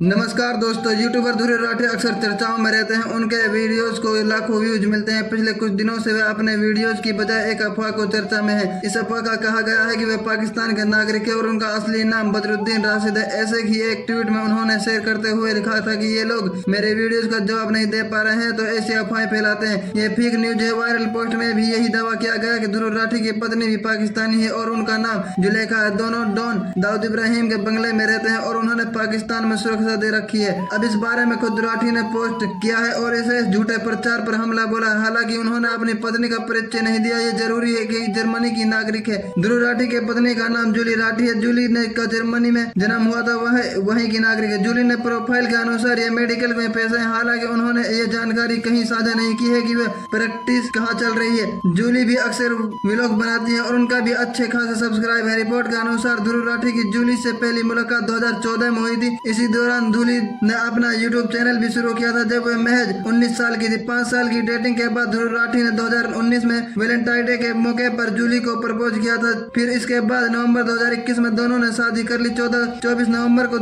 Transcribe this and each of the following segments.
नमस्कार दोस्तों, यूट्यूबर ध्रुव राठी अक्सर चर्चाओं में रहते हैं। उनके वीडियोस को लाखों व्यूज मिलते हैं। पिछले कुछ दिनों से वे अपने वीडियोस की बजाय एक अफवाह को चर्चा में है। इस अफवाह का कहा गया है कि वे पाकिस्तान के नागरिक है और उनका असली नाम बदरुद्दीन राशिद है। ऐसे ही एक ट्वीट में उन्होंने शेयर करते हुए लिखा था कि ये लोग मेरे वीडियोज का जवाब नहीं दे पा रहे हैं तो ऐसी अफवाहें फैलाते हैं। ये फेक न्यूज है। वायरल पोस्ट में भी यही दावा किया गया कि ध्रुव राठी की पत्नी भी पाकिस्तानी है और उनका नाम जुलेखा है। दोनों डॉन दाऊद इब्राहिम के बंगले में रहते हैं और उन्होंने पाकिस्तान में सुरक्षा दे रखी है। अब इस बारे में खुद राठी ने पोस्ट किया है और इसे झूठे प्रचार पर हमला बोला। हालांकि उन्होंने अपनी पत्नी का परिचय नहीं दिया। ये जरूरी है कि जर्मनी की नागरिक है। ध्रुव राठी के पत्नी का नाम जूली राठी है। जूली ने का जर्मनी में जन्म हुआ था, वह वहीं की नागरिक है। जूली ने प्रोफाइल के अनुसार ये मेडिकल में पेशा है। हालांकि उन्होंने ये जानकारी कहीं साझा नहीं की है कि वह प्रैक्टिस कहाँ चल रही है। जूली भी अक्सर व्लॉग बनाती है और उनका भी अच्छे खासे सब्सक्राइब है। रिपोर्ट के अनुसार ध्रुव राठी की जूली से पहली मुलाकात 2014 में हुई थी। इसी दौरान जूली ने अपना यूट्यूब चैनल भी शुरू किया था जब वह महज 19 साल की थी। 5 साल की डेटिंग के बाद ध्रुव राठी ने 2019 में वैलेंटाइन डे के मौके पर जूली को प्रपोज किया था। फिर इसके बाद नवंबर 2021 में दोनों ने शादी कर ली। 24 नवंबर को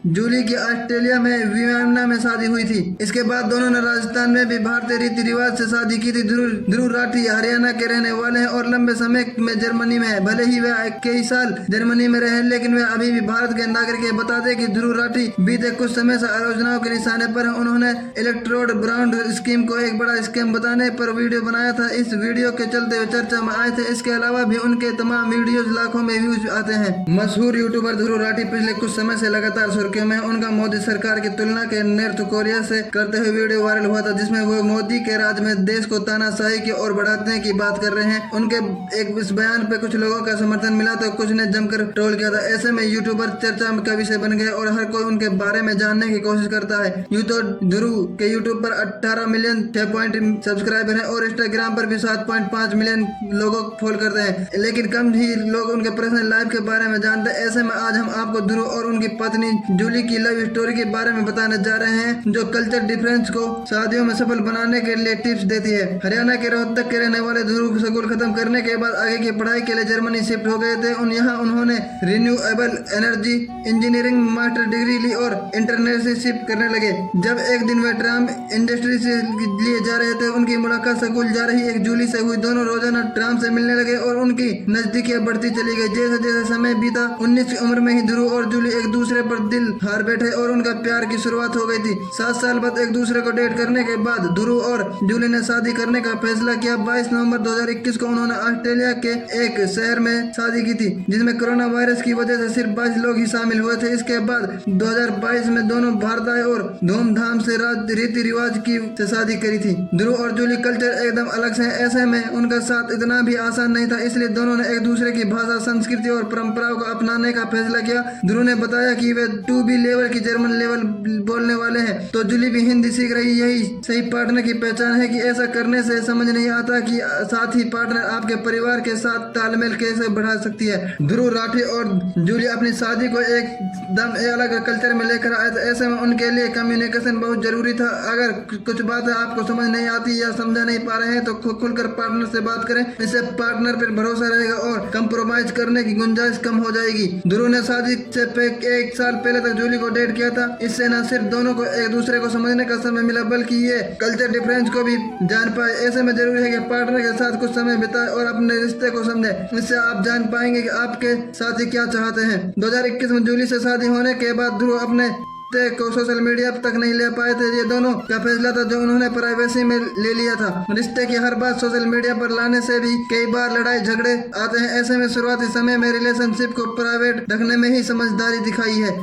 जूली की ऑस्ट्रेलिया में वियना में शादी हुई थी। इसके बाद दोनों ने राजस्थान में भी भारतीय रीति रिवाज से शादी की थी। ध्रुव राठी हरियाणा के रहने वाले हैं और लंबे समय में जर्मनी में है। भले ही वे कई साल जर्मनी में रहे लेकिन वे अभी भी भारत के नागरिक है। बता दें कि ध्रुव राठी बीते कुछ समय से आलोचनाओं के निशाने पर है। उन्होंने इलेक्ट्रोड ब्रांड स्कीम को एक बड़ा स्कैम बताने पर वीडियो बनाया था। इस वीडियो के चलते हुए चर्चा में आए थे। इसके अलावा भी उनके तमाम वीडियो लाखों में व्यूज आते हैं। मशहूर यूट्यूबर ध्रुव राठी पिछले कुछ समय से लगातार में उनका मोदी सरकार की तुलना के नॉर्थ कोरिया से करते हुए वीडियो वायरल हुआ था, जिसमें वो मोदी के राज में देश को तानाशाही की ओर बढ़ाने की बात कर रहे हैं। उनके एक इस बयान पे कुछ लोगों का समर्थन मिला तो कुछ ने जमकर ट्रोल किया था। ऐसे में यूट्यूबर चर्चा का विषय बन गए और हर कोई उनके बारे में जानने की कोशिश करता है। यूं तो ध्रुव के यूट्यूब पर 18 मिलियन 6 सब्सक्राइबर है और इंस्टाग्राम पर भी 7.5 मिलियन लोगों को फॉलो करते हैं, लेकिन कम ही लोग उनके पर्सनल लाइफ के बारे में जानते हैं। ऐसे में आज हम आपको ध्रुव और उनकी पत्नी जूली की लव स्टोरी के बारे में बताने जा रहे हैं, जो कल्चर डिफरेंस को शादियों में सफल बनाने के लिए टिप्स देती है। हरियाणा के रोहतक के रहने वाले ध्रुव स्कूल खत्म करने के बाद आगे की पढ़ाई के लिए जर्मनी शिफ्ट हो गए थे। यहाँ उन्होंने renewable energy engineering master degree ली और इंटर्नशिप करने लगे। जब एक दिन वे ट्राम इंडस्ट्री से लिए जा रहे थे, उनकी मुलाकात स्कूल जा रही एक जूली से हुई। दोनों रोजाना ट्राम से मिलने लगे और उनकी नजदीकियां बढ़ती चली गई। जैसे जैसे समय बीता, 19 की उम्र में ही ध्रुव और जूली एक दूसरे पर दिल हार बैठे और उनका प्यार की शुरुआत हो गई थी। 7 साल बाद एक दूसरे को डेट करने के बाद ध्रुव और जूली ने शादी करने का फैसला किया। 22 नवंबर 2021 को उन्होंने ऑस्ट्रेलिया के एक शहर में शादी की थी, जिसमें कोरोना वायरस की वजह से सिर्फ 22 लोग ही शामिल हुए थे। इसके बाद 2022 में दोनों भारत आए और धूमधाम से रीति रिवाज की शादी करी थी। ध्रुव और जूली कल्चर एकदम अलग से, ऐसे में उनका साथ इतना भी आसान नहीं था, इसलिए दोनों ने एक दूसरे की भाषा, संस्कृति और परंपराओं को अपनाने का फैसला किया। ध्रुव ने बताया कि वे 2B लेवल की जर्मन लेवल बोलने वाले हैं, तो जूली भी हिंदी सीख रही। यही सही पार्टनर की पहचान है कि ऐसा करने से समझ नहीं आता कि साथ ही पार्टनर आपके परिवार के साथ तालमेल कैसे बढ़ा सकती है। ध्रुव राठी और जूली अपनी शादी को एकदम अलग कल्चर में लेकर आए थे। ऐसे में उनके लिए कम्युनिकेशन बहुत जरूरी था। अगर कुछ बातें आपको समझ नहीं आती या समझा नहीं पा रहे हैं तो खुलकर पार्टनर से बात करें। इससे पार्टनर पर भरोसा रहेगा और कंप्रोमाइज करने की गुंजाइश कम हो जाएगी। ध्रुव ने शादी से 1 साल पहले तक जूली को डेट किया था। इससे न सिर्फ दोनों को एक दूसरे को समझने का समय मिला, बल्कि ये कल्चर डिफरेंस को भी जान पाए। ऐसे में जरूरी है कि पार्टनर के साथ कुछ समय बिताए और अपने रिश्ते को समझे। इससे आप जान पाएंगे कि आपके साथी क्या चाहते हैं। 2021 में जूली से शादी होने के बाद ध्रुव अपने को सोशल मीडिया तक नहीं ले पाए थे। ये दोनों का फैसला था जो उन्होंने प्राइवेसी में ले लिया था। रिश्ते की हर बात सोशल मीडिया पर लाने से भी कई बार लड़ाई झगड़े आते हैं। ऐसे में शुरुआती समय में रिलेशनशिप को प्राइवेट रखने में ही समझदारी दिखाई है।